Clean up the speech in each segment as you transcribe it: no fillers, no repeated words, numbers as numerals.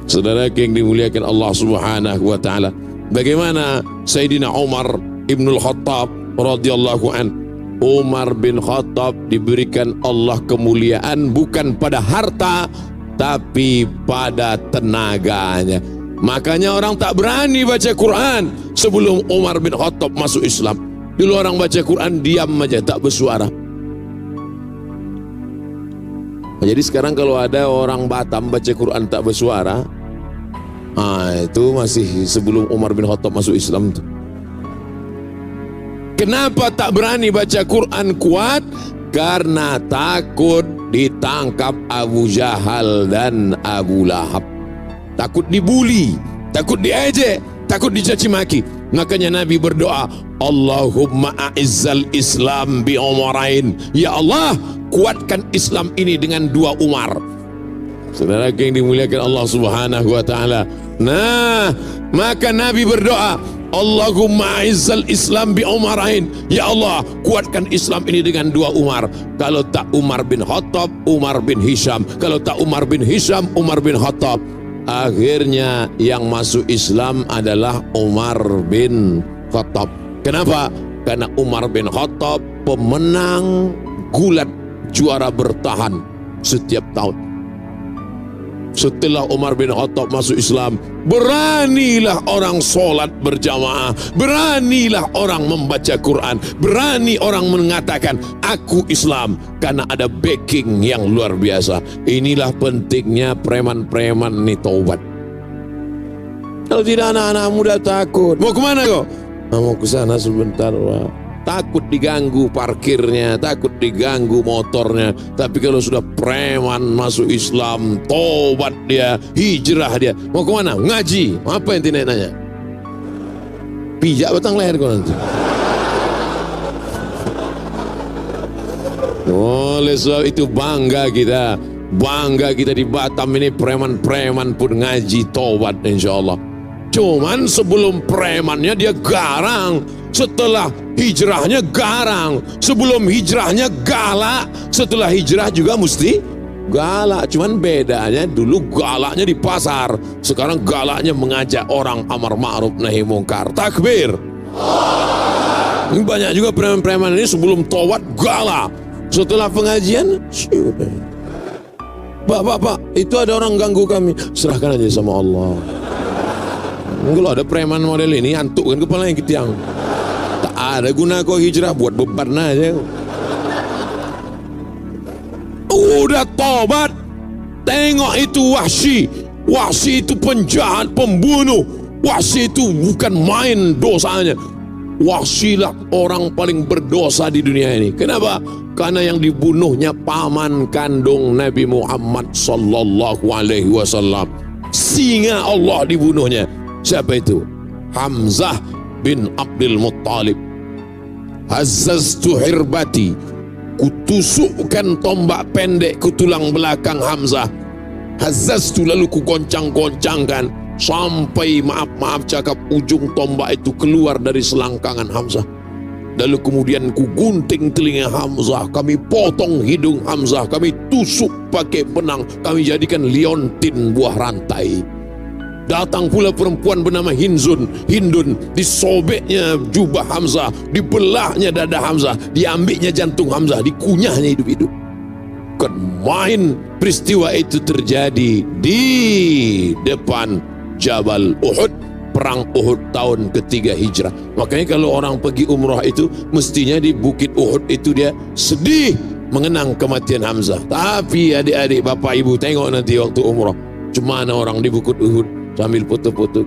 Saudara yang dimuliakan Allah Subhanahu wa taala, bagaimana Sayyidina Umar Ibnul Khattab radhiyallahu an. Umar bin Khattab diberikan Allah kemuliaan bukan pada harta tapi pada tenaganya. Makanya orang tak berani baca Quran sebelum Umar bin Khattab masuk Islam. Dulu orang baca Quran diam aja, tak bersuara. Jadi sekarang kalau ada orang Batam baca Quran tak bersuara, itu masih sebelum Umar bin Khattab masuk Islam tuh. Kenapa tak berani baca Quran kuat? Karena takut ditangkap Abu Jahal dan Abu Lahab. Takut dibuli, takut diejek, takut dicaci maki. Makanya Nabi berdoa, Allahumma a'izzal Islam bi Umarain. Ya Allah, kuatkan Islam ini dengan 2 Umar. Saudara yang dimuliakan Allah Subhanahu wa taala. Nah, maka Nabi berdoa, Allahumma a'izzal Islam bi Umarain. Ya Allah, kuatkan Islam ini dengan 2 Umar. Kalau tak Umar bin Khattab, Umar bin Hisham. Kalau tak Umar bin Hisham, Umar bin Khattab. Akhirnya yang masuk Islam adalah Umar bin Khattab. Kenapa? Karena Umar bin Khattab pemenang gulat, juara bertahan setiap tahun. Setelah Umar bin Khattab masuk Islam, beranilah orang sholat berjamaah, beranilah orang membaca Quran, berani orang mengatakan aku Islam, karena ada backing yang luar biasa. Inilah pentingnya preman-preman ini taubat. Kalau tidak, anak-anak muda takut. Mau kemana kok? Mau ke sana sebentar, Pak. Takut diganggu parkirnya, takut diganggu motornya. Tapi kalau sudah preman masuk Islam, tobat dia, hijrah dia. Mau kemana? Ngaji. Apa yang tidak nanya? Pijak batang leher kau nanti. Oleh sebab itu bangga kita di Batam ini, preman-preman pun ngaji tobat insyaallah. Cuman sebelum premannya dia garang, setelah hijrahnya garang, sebelum hijrahnya galak, setelah hijrah juga mesti galak. Cuman bedanya dulu galaknya di pasar, sekarang galaknya mengajak orang amar ma'ruf nahi mungkar. Takbir. Ini banyak juga preman-preman ini sebelum taubat galak, setelah pengajian Pak, itu ada orang ganggu kami, serahkan aja sama Allah. Kalau ada preman model ini, antukkan kepala yang ketiang. Tak ada guna kau hijrah, buat beban aja. Udah tobat, tengok itu Wahsy itu penjahat, pembunuh. Wahsy itu bukan main dosanya. Wahsy lah orang paling berdosa di dunia ini. Kenapa? Karena yang dibunuhnya paman kandung Nabi Muhammad sallallahu alaihi wasallam. Singa Allah dibunuhnya. Siapa itu? Hamzah bin Abdul Muttalib. Hazzaztu hirbati, kutusukkan tombak pendek ke tulang belakang Hamzah. Hazzaztu, lalu ku goncang-goncangkan sampai maaf cakap ujung tombak itu keluar dari selangkangan Hamzah. Lalu kemudian ku gunting telinga Hamzah, kami potong hidung Hamzah, kami tusuk pakai benang, kami jadikan liontin buah rantai. Datang pula perempuan bernama Hindun, disobeknya jubah Hamzah, dibelahnya dada Hamzah, diambilnya jantung Hamzah, dikunyahnya hidup-hidup. Kan main peristiwa itu terjadi di depan Jabal Uhud, perang Uhud tahun ketiga hijrah. Makanya kalau orang pergi umrah itu mestinya di Bukit Uhud itu dia sedih mengenang kematian Hamzah. Tapi adik-adik, bapak ibu, tengok nanti waktu umrah, cemana orang di Bukit Uhud sambil foto-foto.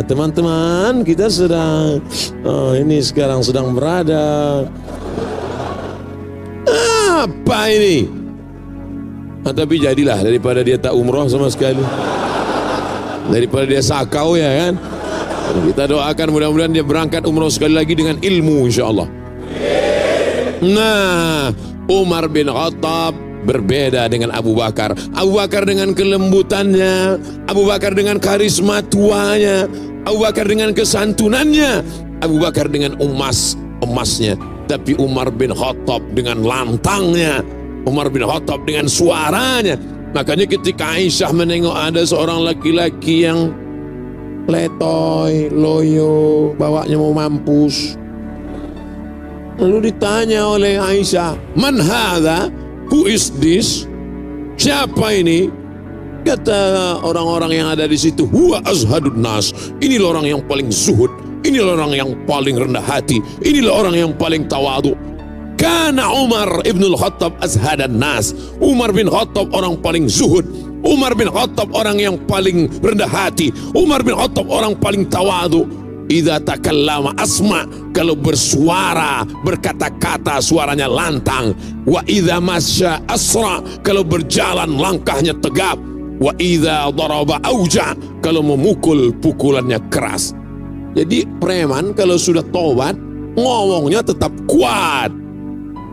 Teman-teman, kita sedang ini sekarang sedang berada apa ini? Tapi jadilah, daripada dia tak umrah sama sekali, daripada dia sakau, ya kan. Kita doakan mudah-mudahan dia berangkat umrah sekali lagi dengan ilmu insyaallah. Nah, Umar bin Khattab berbeda dengan Abu Bakar. Abu Bakar dengan kelembutannya, Abu Bakar dengan karisma tuanya, Abu Bakar dengan kesantunannya, Abu Bakar dengan emasnya. Tapi Umar bin Khattab dengan lantangnya, Umar bin Khattab dengan suaranya. Makanya ketika Aisyah menengok ada seorang laki-laki yang letoy, loyo, bawanya mau mampus, lalu ditanya oleh Aisyah, "Man hadha? Who is this?" Siapa ini? Kata orang-orang yang ada di situ, "Huwa azhadun nas." Inilah orang yang paling zuhud, inilah orang yang paling rendah hati, inilah orang yang paling tawadu. Kana Umar ibn al-Khattab azhadan nas. Umar bin Khattab orang paling zuhud, Umar bin Khattab orang yang paling rendah hati, Umar bin Khattab orang paling tawadu. Idza takallama asma, kalau bersuara, berkata-kata suaranya lantang. Wa idza masya asra, kalau berjalan langkahnya tegap. Wa idza daraba auja, kalau memukul pukulannya keras. Jadi preman kalau sudah tobat, ngomongnya tetap kuat,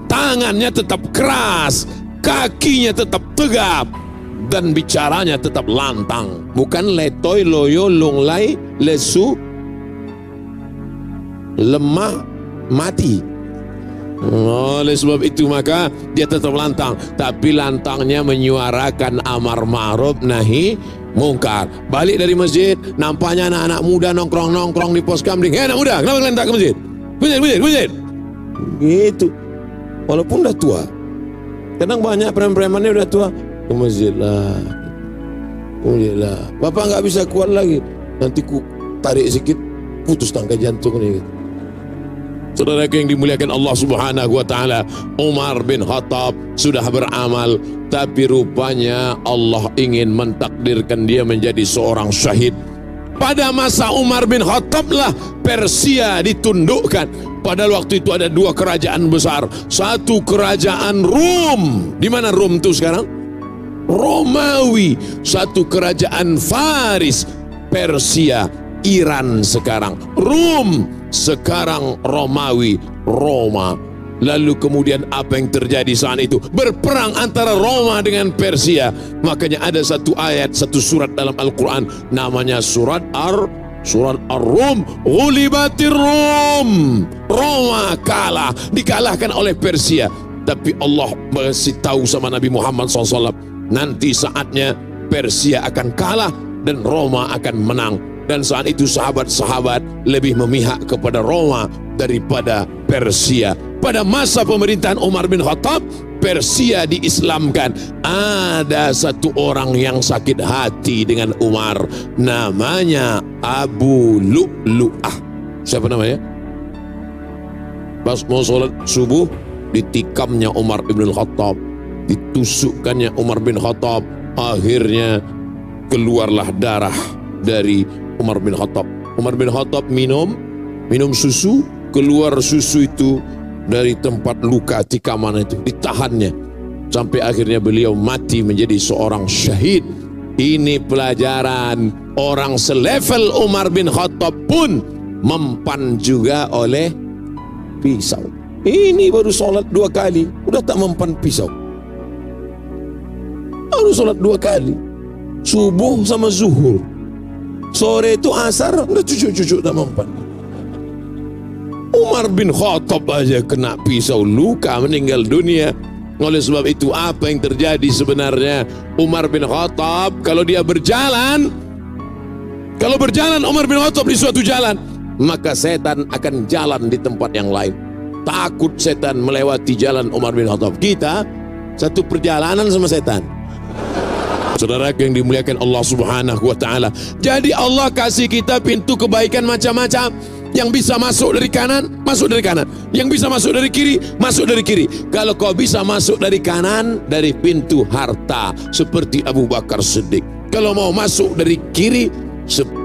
tangannya tetap keras, kakinya tetap tegap, dan bicaranya tetap lantang. Bukan letoy, loyo, lunglai, lesu, lemah, mati. Oleh sebab itu maka dia tetap lantang, tapi lantangnya menyuarakan amar ma'ruf nahi mungkar. Balik dari masjid, nampaknya anak-anak muda nongkrong-nongkrong di pos kamling. Anak muda, kenapa kalian tak ke masjid? Masjid. Gitu. Walaupun udah tua. Kadang banyak preman-premannya udah tua. Ke masjid lah. Bapak nggak bisa kuat lagi. Nanti ku tarik sedikit, putus tangkai jantung nih. Saudara yang dimuliakan Allah Subhanahu wa taala, Umar bin Khattab sudah beramal, tapi rupanya Allah ingin mentakdirkan dia menjadi seorang syahid. Pada masa Umar bin Khattab lah Persia ditundukkan. Padahal waktu itu ada dua kerajaan besar. Satu kerajaan Rom. Di mana Rom itu sekarang? Romawi. Satu kerajaan Faris, Persia, Iran sekarang. Rom sekarang Romawi, Roma. Lalu kemudian apa yang terjadi saat itu? Berperang antara Roma dengan Persia. Makanya ada satu ayat, satu surat dalam Al-Quran, namanya surat Ar-Rum. Ghulibatir Rum. Roma kalah, dikalahkan oleh Persia. Tapi Allah masih tahu sama Nabi Muhammad SAW, nanti saatnya Persia akan kalah dan Roma akan menang. Dan saat itu sahabat-sahabat lebih memihak kepada Roma daripada Persia. Pada masa pemerintahan Umar bin Khattab, Persia diislamkan. Ada satu orang yang sakit hati dengan Umar, namanya Abu Lu'lu'ah. Siapa namanya? Pas mau sholat subuh, ditikamnya Umar bin Khattab, ditusukkannya Umar bin Khattab. Akhirnya keluarlah darah dari Umar bin Khattab. Umar bin Khattab minum susu, keluar susu itu dari tempat luka tikaman itu, ditahannya sampai akhirnya beliau mati menjadi seorang syahid. Ini pelajaran, orang selevel Umar bin Khattab pun mempan juga oleh pisau. Ini baru sholat 2 kali udah tak mempan pisau. Baru sholat 2 kali, subuh sama zuhur. Sore itu asar, udah cucuk-cucuk tak mempan. Umar bin Khattab aja kena pisau, luka, meninggal dunia. Oleh sebab itu apa yang terjadi sebenarnya? Umar bin Khattab kalau dia berjalan, Umar bin Khattab di suatu jalan, maka setan akan jalan di tempat yang lain. Takut setan melewati jalan Umar bin Khattab. Kita satu perjalanan sama setan. Saudara yang dimuliakan Allah Subhanahu wa taala. Jadi Allah kasih kita pintu kebaikan macam-macam. Yang bisa masuk dari kanan, masuk dari kanan. Yang bisa masuk dari kiri, masuk dari kiri. Kalau kau bisa masuk dari kanan, dari pintu harta, seperti Abu Bakar Siddiq. Kalau mau masuk dari kiri, seperti